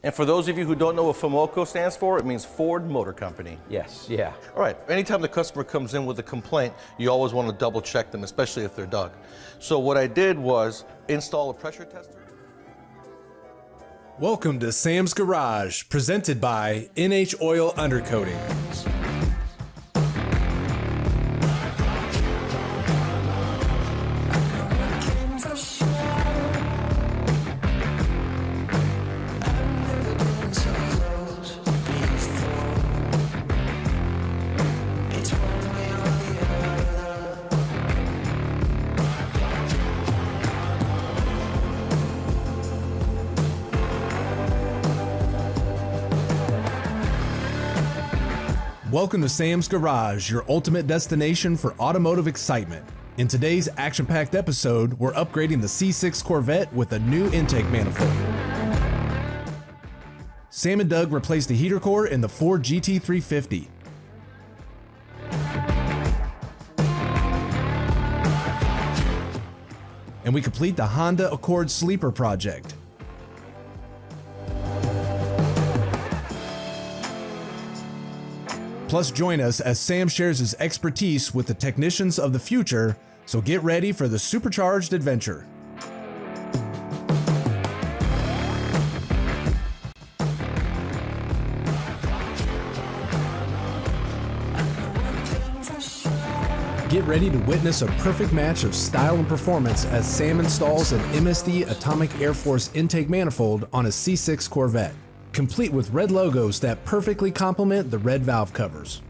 And for those of you who don't know what FOMOCO stands for, it means Ford Motor Company. Yes, yeah. All right, anytime the customer comes in with a complaint, you always want to double check them, especially if they're Doug. So what I did was install a pressure tester. Welcome to Sam's Garage, presented by NH Oil Undercoating. Welcome to Sam's Garage, your ultimate destination for automotive excitement. In today's action-packed episode, we're upgrading the C6 Corvette with a new intake manifold. Sam and Doug replaced the heater core in the Ford GT350. And we complete the Honda Accord sleeper project. Plus, join us as Sam shares his expertise with the technicians of the future, so get ready for the supercharged adventure. Get ready to witness a perfect match of style and performance as Sam installs an MSD Atomic Air Force intake manifold on a C6 Corvette, complete with red logos that perfectly complement the red valve covers.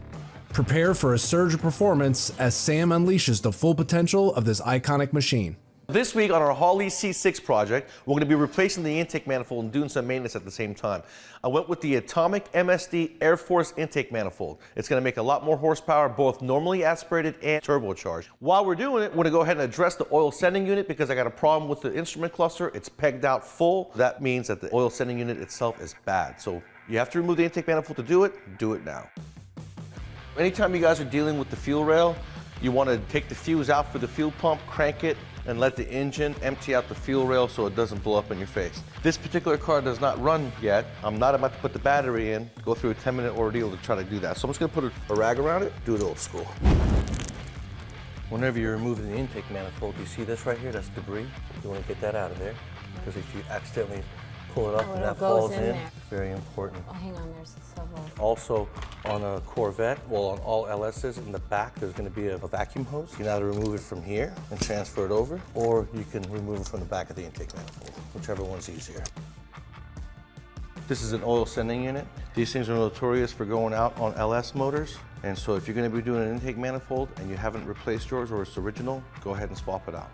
Prepare for a surge of performance as Sam unleashes the full potential of this iconic machine. This week on our Holley C6 project, we're going to be replacing the intake manifold and doing some maintenance at the same time. I went with the Atomic MSD Air Force intake manifold. It's going to make a lot more horsepower, both normally aspirated and turbocharged. While we're doing it, we're going to go ahead and address the oil sending unit because I got a problem with the instrument cluster. It's pegged out full. That means that the oil sending unit itself is bad. So you have to remove the intake manifold to do it now. Anytime you guys are dealing with the fuel rail, you want to take the fuse out for the fuel pump, crank it, and let the engine empty out the fuel rail so it doesn't blow up in your face. This particular car does not run yet. I'm not about to put the battery in, go through a 10-minute ordeal to try to do that. So I'm just gonna put a rag around it, do it old school. Whenever you're removing the intake manifold, you see this right here, that's debris. You wanna get that out of there, because if you accidentally pull it up and that falls in, it's very important. Oh, hang on, there's several. Also, on a Corvette, well, on all LS's, in the back, there's going to be a vacuum hose. You can either remove it from here and transfer it over, or you can remove it from the back of the intake manifold, whichever one's easier. This is an oil sending unit. These things are notorious for going out on LS motors, and so if you're going to be doing an intake manifold and you haven't replaced yours or it's original, go ahead and swap it out.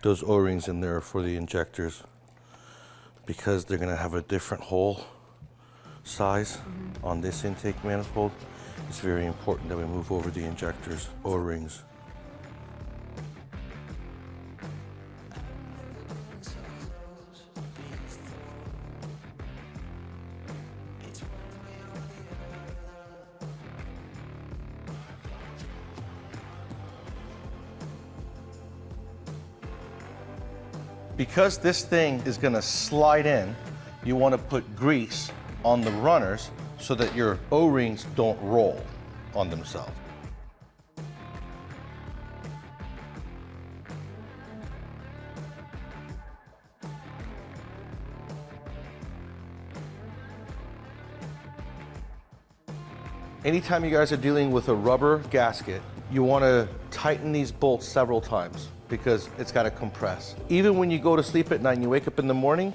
Those O-rings in there are for the injectors because they're gonna have a different hole size on this intake manifold. It's very important that we move over the injectors, O-rings. Because this thing is going to slide in, you want to put grease on the runners so that your O-rings don't roll on themselves. Anytime you guys are dealing with a rubber gasket, you want to tighten these bolts several times because it's got to compress. Even when you go to sleep at night and you wake up in the morning,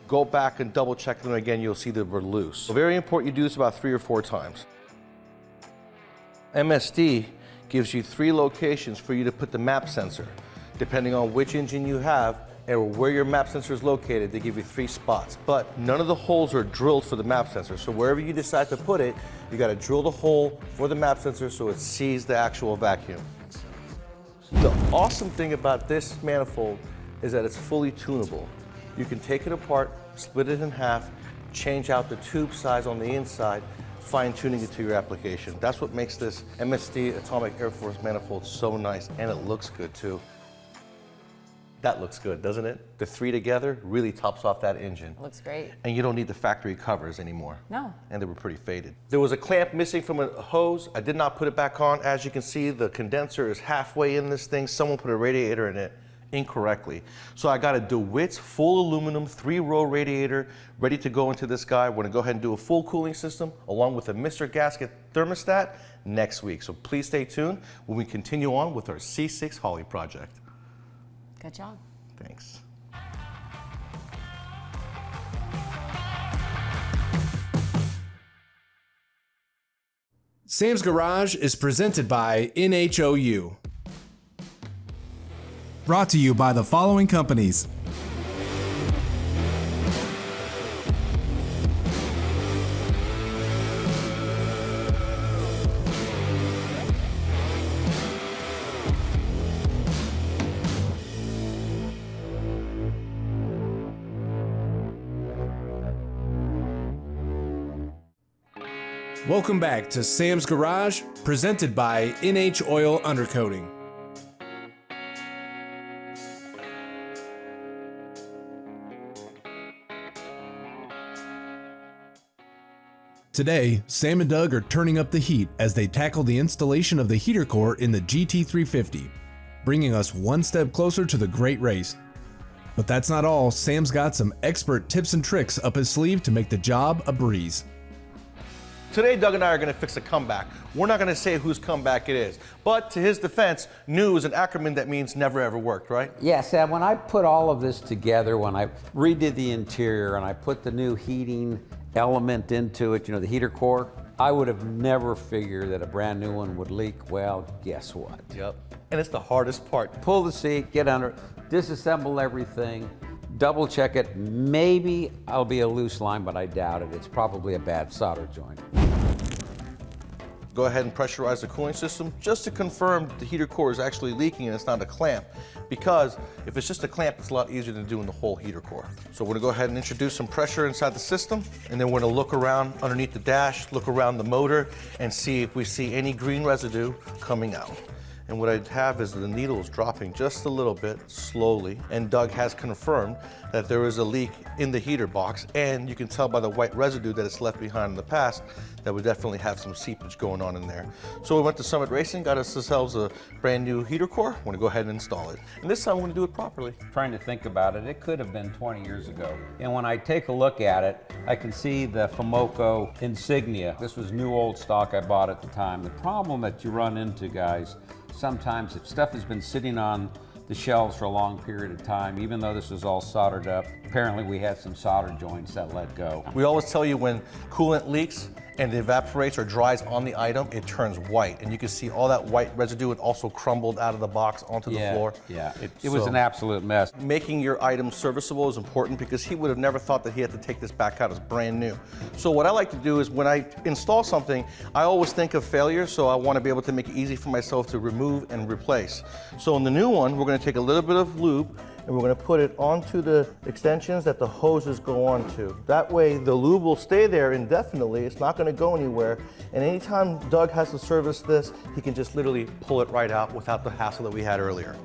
go back and double check them again, you'll see that we're loose. So very important you do this about 3 or 4 times. MSD gives you 3 locations for you to put the map sensor. Depending on which engine you have and where your map sensor is located, they give you 3 spots. But none of the holes are drilled for the map sensor. So wherever you decide to put it, you got to drill the hole for the map sensor so it sees the actual vacuum. The awesome thing about this manifold is that it's fully tunable. You can take it apart, split it in half, change out the tube size on the inside, fine-tuning it to your application. That's what makes this MSD Atomic Air Force manifold so nice, and it looks good too. That looks good, doesn't it? The three together really tops off that engine. It looks great. And you don't need the factory covers anymore. No. And they were pretty faded. There was a clamp missing from a hose. I did not put it back on. As you can see, the condenser is halfway in this thing. Someone put a radiator in it incorrectly. So I got a DeWitt's full aluminum 3-row radiator ready to go into this guy. We're gonna go ahead and do a full cooling system along with a Mr. Gasket thermostat next week. So please stay tuned when we continue on with our C6 Holley project. Good job. Thanks. Sam's Garage is presented by NHOU. Brought to you by the following companies. Welcome back to Sam's Garage, presented by NH Oil Undercoating. Today, Sam and Doug are turning up the heat as they tackle the installation of the heater core in the GT350, bringing us one step closer to the great race. But that's not all. Sam's got some expert tips and tricks up his sleeve to make the job a breeze. Today, Doug and I are going to fix a comeback. We're not going to say whose comeback it is. But to his defense, new is an acronym that means never ever worked, right? Yeah, Sam, when I put all of this together, when I redid the interior and I put the new heating element into it, you know, the heater core, I would have never figured that a brand new one would leak. Well, guess what? Yep. And it's the hardest part. Pull the seat, get under, disassemble everything, double check it. Maybe I'll be a loose line, but I doubt it. It's probably a bad solder joint. Go ahead and pressurize the cooling system just to confirm the heater core is actually leaking and it's not a clamp. Because if it's just a clamp, it's a lot easier than doing the whole heater core. So we're gonna go ahead and introduce some pressure inside the system, and then we're gonna look around underneath the dash, look around the motor, and see if we see any green residue coming out. And what I'd have is the needle is dropping just a little bit slowly, and Doug has confirmed that there is a leak in the heater box, and you can tell by the white residue that it's left behind in the past that we definitely have some seepage going on in there. So we went to Summit Racing, got ourselves a brand new heater core. We're gonna go ahead and install it. And this time we're gonna do it properly. Trying to think about it, it could have been 20 years ago. And when I take a look at it, I can see the Fomoco insignia. This was new old stock I bought at the time. The problem that you run into, guys, sometimes if stuff has been sitting on the shelves for a long period of time, even though this is all soldered up, apparently we had some solder joints that let go. We always tell you when coolant leaks and it evaporates or dries on the item, it turns white. And you can see all that white residue, it also crumbled out of the box onto the floor. Yeah, it was an absolute mess. Making your item serviceable is important because he would have never thought that he had to take this back out as brand new. So what I like to do is when I install something, I always think of failure, so I want to be able to make it easy for myself to remove and replace. So in the new one, we're going to take a little bit of lube and we're going to put it onto the extensions that the hoses go onto. That way the lube will stay there indefinitely, it's not going to go anywhere, and anytime Doug has to service this, he can just literally pull it right out without the hassle that we had earlier.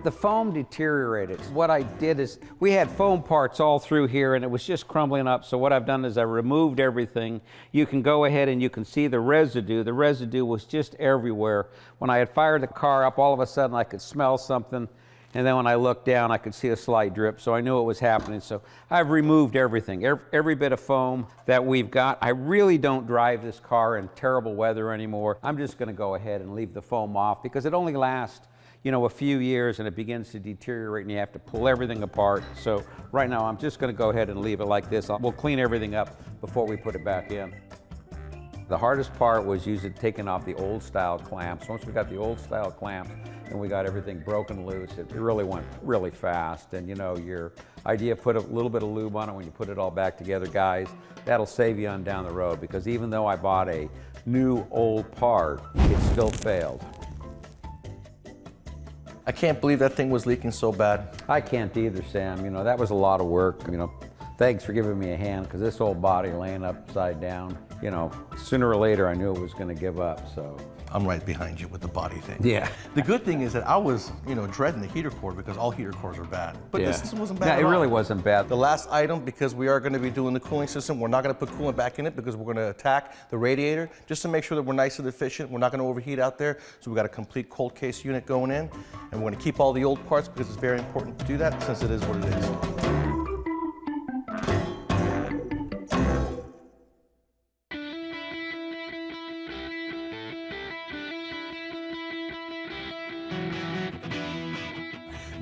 The foam deteriorated. What I did is, we had foam parts all through here and it was just crumbling up, so what I've done is I removed everything. You can go ahead and you can see the residue. The residue was just everywhere. When I had fired the car up, all of a sudden I could smell something, and then when I looked down, I could see a slight drip, so I knew it was happening. So I've removed everything, every bit of foam that we've got. I really don't drive this car in terrible weather anymore. I'm just gonna go ahead and leave the foam off because it only lasts, you know, a few years and it begins to deteriorate and you have to pull everything apart. So right now, I'm just gonna go ahead and leave it like this. We'll clean everything up before we put it back in. The hardest part was taking off the old style clamps. Once we got the old style clamps and we got everything broken loose, it really went really fast. And you know, your idea, put a little bit of lube on it when you put it all back together, guys, that'll save you on down the road, because even though I bought a new old part, it still failed. I can't believe that thing was leaking so bad. I can't either, Sam. You know, that was a lot of work. You know, Thanks for giving me a hand, because this whole body laying upside down, you know, sooner or later I knew it was going to give up, so. I'm right behind you with the body thing. Yeah. The good thing is that I was, dreading the heater core because all heater cores are bad. But Yeah. this wasn't bad Yeah, at it all. really wasn't bad. The last item, because we are going to be doing the cooling system, we're not going to put coolant back in it because we're going to attack the radiator just to make sure that we're nice and efficient. We're not going to overheat out there. So we've got a complete cold case unit going in. And we're going to keep all the old parts because it's very important to do that since it is what it is.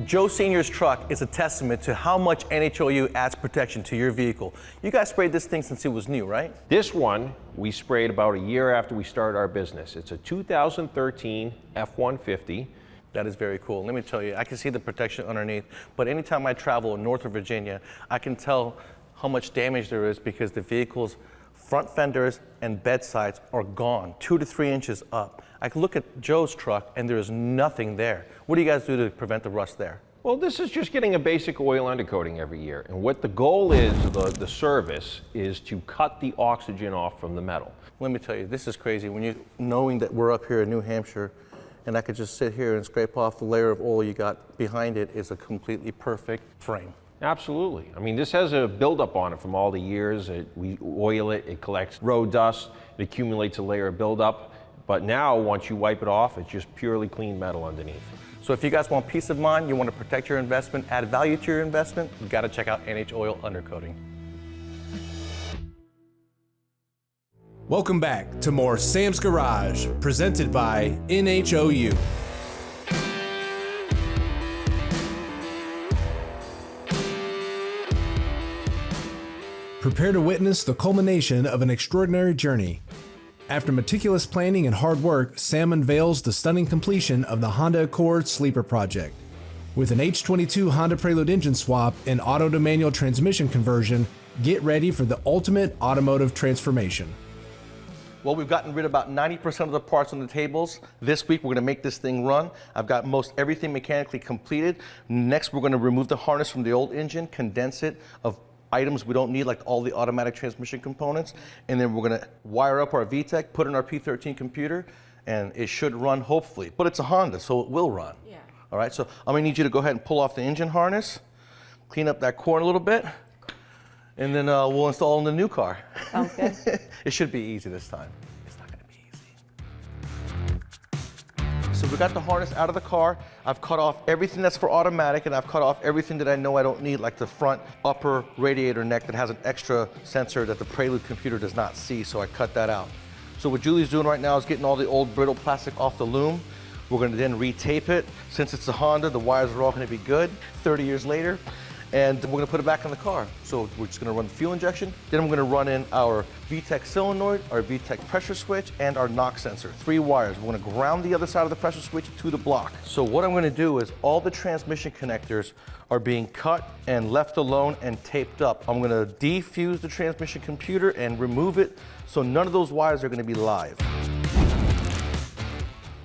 Joe Sr.'s truck is a testament to how much NHOU adds protection to your vehicle. You guys sprayed this thing since it was new, right? This one we sprayed about a year after we started our business. It's a 2013 F-150. That is very cool. Let me tell you, I can see the protection underneath, but anytime I travel in northern Virginia, I can tell how much damage there is because the vehicle's front fenders and bed sides are gone, 2 to 3 inches up. I can look at Joe's truck and there is nothing there. What do you guys do to prevent the rust there? Well, this is just getting a basic oil undercoating every year. And what the goal is, the service, is to cut the oxygen off from the metal. Let me tell you, this is crazy. Knowing that we're up here in New Hampshire and I could just sit here and scrape off the layer of oil you got behind it is a completely perfect frame. Absolutely. I mean, this has a buildup on it from all the years. We oil it, it collects road dust, it accumulates a layer of buildup. But now, once you wipe it off, it's just purely clean metal underneath. So if you guys want peace of mind, you want to protect your investment, add value to your investment, you've got to check out NH Oil Undercoating. Welcome back to more Sam's Garage, presented by NHOU. Prepare to witness the culmination of an extraordinary journey. After meticulous planning and hard work, Sam unveils the stunning completion of the Honda Accord Sleeper project. With an H22 Honda Prelude engine swap and auto-to-manual transmission conversion, get ready for the ultimate automotive transformation. Well, we've gotten rid of about 90% of the parts on the tables. This week, we're going to make this thing run. I've got most everything mechanically completed. Next, we're going to remove the harness from the old engine, condense it of items we don't need, like all the automatic transmission components, and then we're going to wire up our VTEC, put in our P13 computer, and it should run, hopefully. But it's a Honda, so it will run. Yeah. All right, so I'm going to need you to go ahead and pull off the engine harness, clean up that core a little bit, and then we'll install in the new car. Sounds good. It should be easy this time. It's not going to be easy. So we got the harness out of the car. I've cut off everything that's for automatic, and I've cut off everything that I know I don't need, like the front upper radiator neck that has an extra sensor that the Prelude computer does not see, so I cut that out. So what Julie's doing right now is getting all the old brittle plastic off the loom. We're going to then retape it. Since it's a Honda, the wires are all going to be good 30 years later. And we're going to put it back in the car. So we're just going to run the fuel injection. Then I'm going to run in our VTEC solenoid, our VTEC pressure switch, and our knock sensor. 3 wires. We're going to ground the other side of the pressure switch to the block. So what I'm going to do is all the transmission connectors are being cut and left alone and taped up. I'm going to defuse the transmission computer and remove it so none of those wires are going to be live.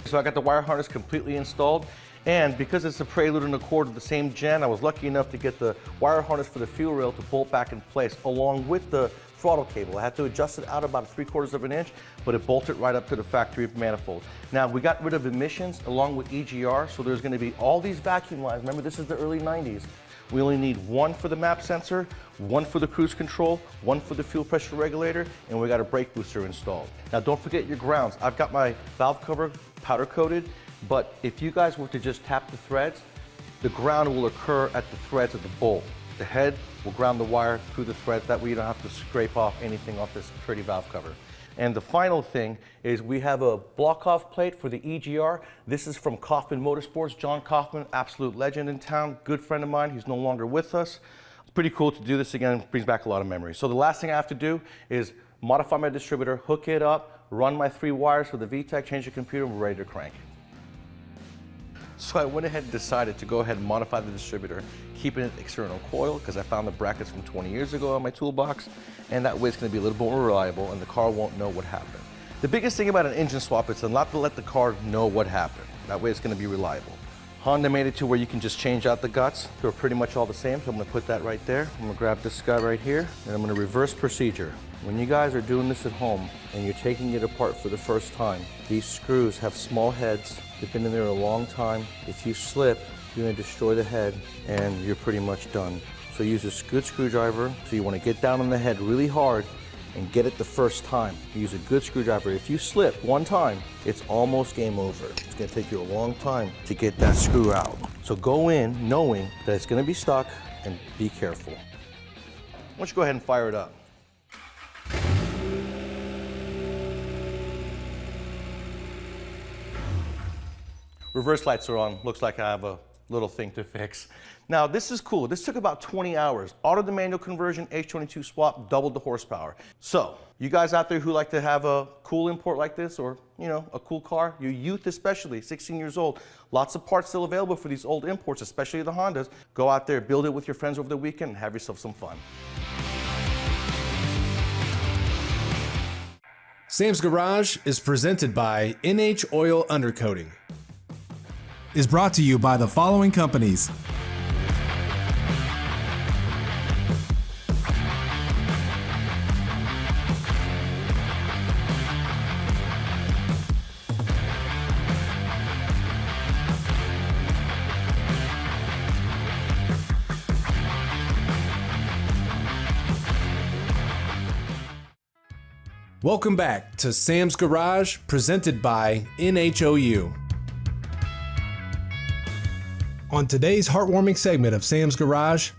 So I got the wire harness completely installed. And because it's a Prelude and Accord of the same gen, I was lucky enough to get the wire harness for the fuel rail to bolt back in place along with the throttle cable. I had to adjust it out about 3/4 of an inch, but it bolted right up to the factory manifold. Now, we got rid of emissions along with EGR, so there's going to be all these vacuum lines. Remember, this is the early 90s. We only need 1 for the map sensor, 1 for the cruise control, 1 for the fuel pressure regulator, and we got a brake booster installed. Now, don't forget your grounds. I've got my valve cover powder coated. But if you guys were to just tap the threads, the ground will occur at the threads of the bolt. The head will ground the wire through the threads. That way you don't have to scrape off anything off this pretty valve cover. And the final thing is we have a block-off plate for the EGR. This is from Kaufman Motorsports. John Kaufman, absolute legend in town, good friend of mine. He's no longer with us. It's pretty cool to do this again. It brings back a lot of memories. So the last thing I have to do is modify my distributor, hook it up, run my 3 wires for the VTEC, change the computer, and we're ready to crank. So I went ahead and decided to go ahead and modify the distributor, keeping it external coil because I found the brackets from 20 years ago on my toolbox, and that way it's going to be a little bit more reliable and the car won't know what happened. The biggest thing about an engine swap is not to let the car know what happened. That way it's going to be reliable. Honda made it to where you can just change out the guts. They're pretty much all the same, so I'm gonna put that right there. I'm gonna grab this guy right here, and I'm gonna reverse procedure. When you guys are doing this at home and you're taking it apart for the first time, these screws have small heads. They've been in there a long time. If you slip, you're gonna destroy the head and you're pretty much done. So use a good screwdriver. So you wanna get down on the head really hard and get it the first time. Use a good screwdriver. If you slip one time, it's almost game over. It's gonna take you a long time to get that screw out. So go in knowing that it's gonna be stuck and be careful. Why don't you go ahead and fire it up. Reverse lights are on. Looks like I have a little thing to fix. Now this is cool. This took about 20 hours. Auto to manual conversion, H22 swap, doubled the horsepower. So you guys out there who like to have a cool import like this, or a cool car, your youth especially, 16 years old, lots of parts still available for these old imports, especially the Hondas. Go out there, build it with your friends over the weekend, and have yourself some fun. Sam's Garage is presented by NH Oil Undercoating. Is brought to you by the following companies. Welcome back to Sam's Garage, presented by NHOU. On today's heartwarming segment of Sam's Garage,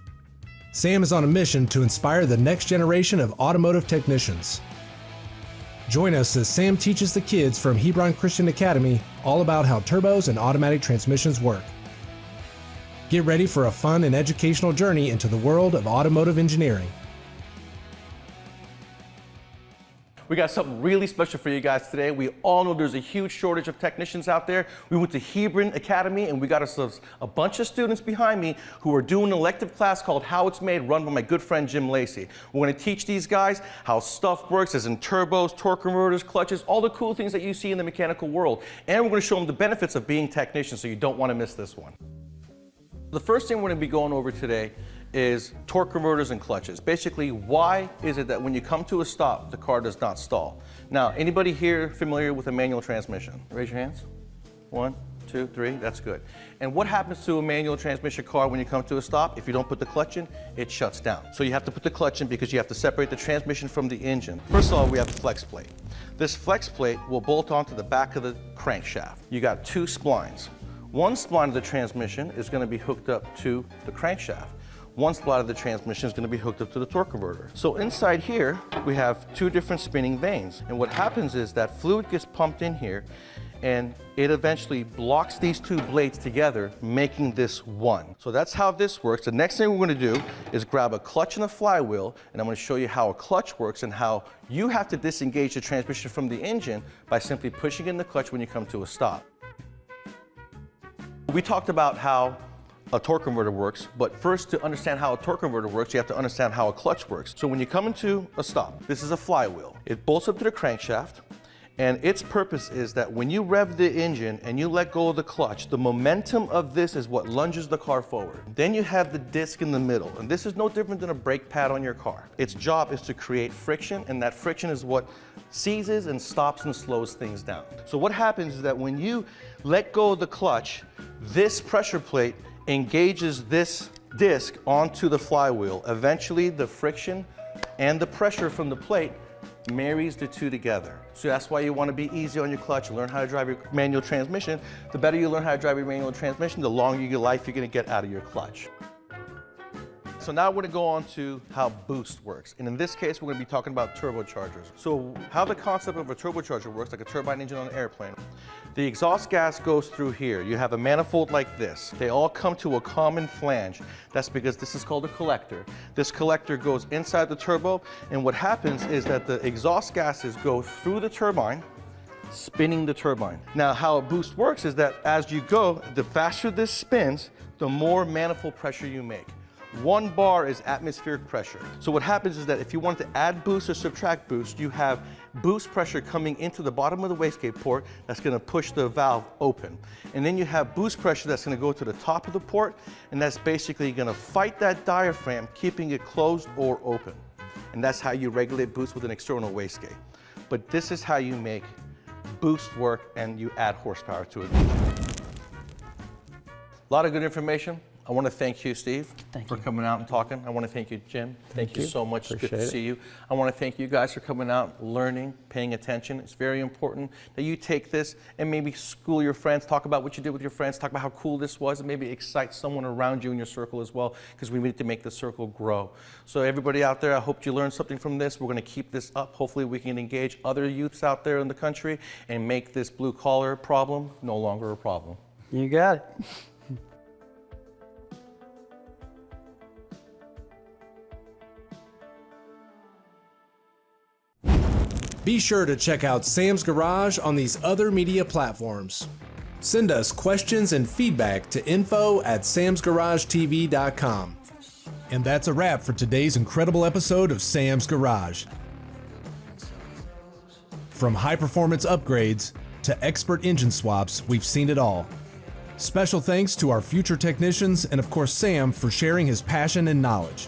Sam is on a mission to inspire the next generation of automotive technicians. Join us as Sam teaches the kids from Hebron Christian Academy all about how turbos and automatic transmissions work. Get ready for a fun and educational journey into the world of automotive engineering. We got something really special for you guys today. We all know there's a huge shortage of technicians out there. We went to Hebron Academy and we got ourselves a bunch of students behind me who are doing an elective class called How It's Made, run by my good friend Jim Lacey. We're gonna teach these guys how stuff works, as in turbos, torque converters, clutches, all the cool things that you see in the mechanical world. And we're gonna show them the benefits of being technicians, so you don't wanna miss this one. The first thing we're gonna be going over today is torque converters and clutches. Basically, why is it that when you come to a stop, the car does not stall? Now, anybody here familiar with a manual transmission? Raise your hands. 1, 2, 3, that's good. And what happens to a manual transmission car when you come to a stop? If you don't put the clutch in, it shuts down. So you have to put the clutch in because you have to separate the transmission from the engine. First of all, we have the flex plate. This flex plate will bolt onto the back of the crankshaft. You got 2 splines. One spline of the transmission is going to be hooked up to the crankshaft. One spline of the transmission is going to be hooked up to the torque converter. So inside here, we have 2 different spinning vanes. And what happens is that fluid gets pumped in here and it eventually blocks these 2 blades together, making this one. So that's how this works. The next thing we're going to do is grab a clutch and a flywheel, and I'm going to show you how a clutch works and how you have to disengage the transmission from the engine by simply pushing in the clutch when you come to a stop. We talked about how a torque converter works, but first, to understand how a torque converter works, you have to understand how a clutch works. So when you come into a stop, this is a flywheel. It bolts up to the crankshaft, and its purpose is that when you rev the engine and you let go of the clutch, the momentum of this is what lunges the car forward. Then you have the disc in the middle, and this is no different than a brake pad on your car. Its job is to create friction, and that friction is what seizes and stops and slows things down. So what happens is that when you let go of the clutch, this pressure plate engages this disc onto the flywheel. Eventually, the friction and the pressure from the plate marries the 2 together. So that's why you want to be easy on your clutch, learn how to drive your manual transmission. The better you learn how to drive your manual transmission, the longer your life you're going to get out of your clutch. So now we're going to go on to how boost works. And in this case, we're going to be talking about turbochargers. So how the concept of a turbocharger works, like a turbine engine on an airplane. The exhaust gas goes through here. You have a manifold like this. They all come to a common flange. That's because this is called a collector. This collector goes inside the turbo, and what happens is that the exhaust gases go through the turbine, spinning the turbine. Now, how a boost works is that as you go, the faster this spins, the more manifold pressure you make. 1 bar is atmospheric pressure. So what happens is that if you want to add boost or subtract boost, you have boost pressure coming into the bottom of the wastegate port that's going to push the valve open. And then you have boost pressure that's going to go to the top of the port, and that's basically going to fight that diaphragm, keeping it closed or open. And that's how you regulate boost with an external wastegate. But this is how you make boost work and you add horsepower to it. A lot of good information. I want to thank you, Steve, for coming out and talking. I want to thank you, Jim. Thank you so much. It's good to see you. I want to thank you guys for coming out, learning, paying attention. It's very important that you take this and maybe school your friends, talk about what you did with your friends, talk about how cool this was, and maybe excite someone around you in your circle as well, because we need to make the circle grow. So everybody out there, I hope you learned something from this. We're going to keep this up. Hopefully we can engage other youths out there in the country and make this blue collar problem no longer a problem. You got it. Be sure to check out Sam's Garage on these other media platforms. Send us questions and feedback to info@samsgaragetv.com. And that's a wrap for today's incredible episode of Sam's Garage. From high-performance upgrades to expert engine swaps, we've seen it all. Special thanks to our future technicians and, of course, Sam for sharing his passion and knowledge.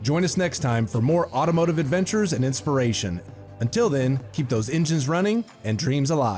Join us next time for more automotive adventures and inspiration. Until then, keep those engines running and dreams alive.